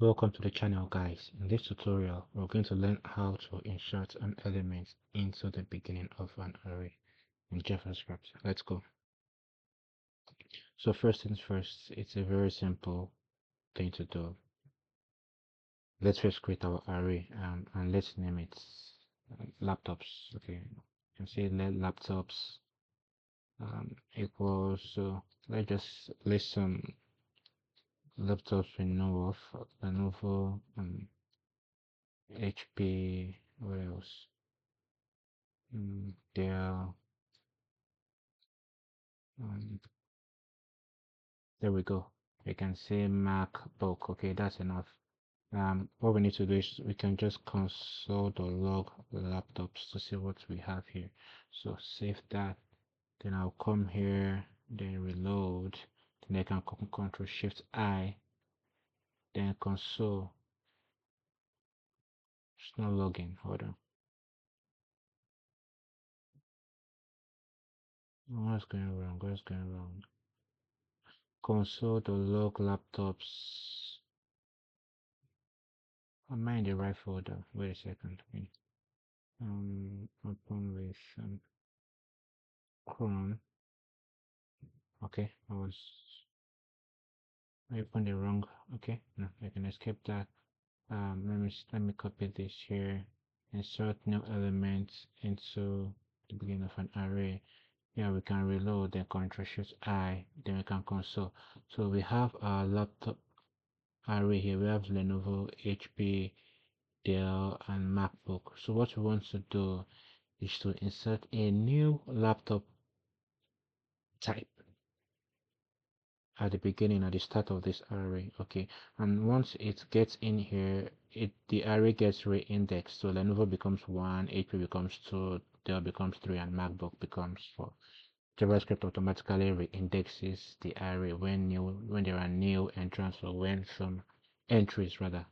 Welcome to the channel, guys. In this tutorial we're going to learn how to insert an element into the beginning of an array in JavaScript. Let's go. So first things first, it's a very simple thing to do. Let's first create our array and let's name it laptops. Okay, you can say let laptops equals, so let's just list some laptops we know of. Lenovo, HP, what else? Dell. Um, there we go. We can say MacBook. Okay, that's enough. What we need to do is we can just console or log laptops to see what we have here. So save that. Then I'll come here, then reload. Then I can Control Shift I. Then console. It's not logging. Hold on. What's going wrong? What's going wrong? Console.log laptops. Am I in the right folder? Wait a second. Open with Chrome. Okay, I opened the wrong. Okay, no, I can escape that. Let me copy this here. Insert new elements into the beginning of an array. Yeah, we can reload. Then Control Shift I. Then we can console. So we have our laptop array here. We have Lenovo, HP, Dell, and MacBook. So what we want to do is to insert a new laptop type at the beginning, at the start of this array. Okay, and once it gets in here, the array gets re-indexed. So Lenovo becomes 1, HP becomes 2, Dell becomes 3, and MacBook becomes 4. JavaScript automatically re-indexes the array when there are new entrants, or when some entries rather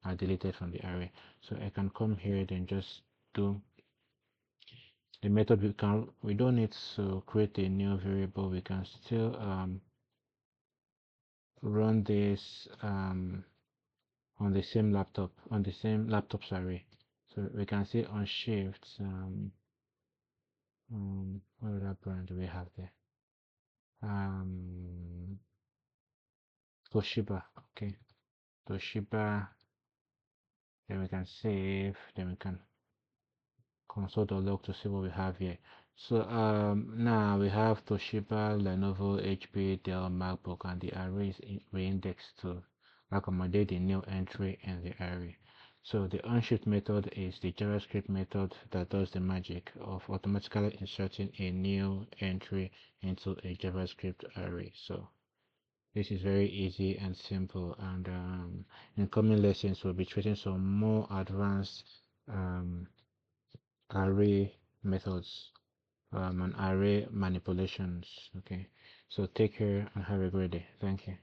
are deleted from the array. So I can come here, then just do the method. We don't need to create a new variable. We can still run this on the same laptops array. So we can see on shift, what other brand do we have there? Toshiba. Okay, Toshiba. Then we can save. Then we can console.log to see what we have here. So now we have Toshiba, Lenovo, HP, Dell, MacBook, and the array is re-indexed to accommodate the new entry in the array. So the onShift method is the JavaScript method that does the magic of automatically inserting a new entry into a JavaScript array. So this is very easy and simple, and in coming lessons we'll be treating some more advanced array methods and array manipulations. Okay, so take care and have a great day. Thank you.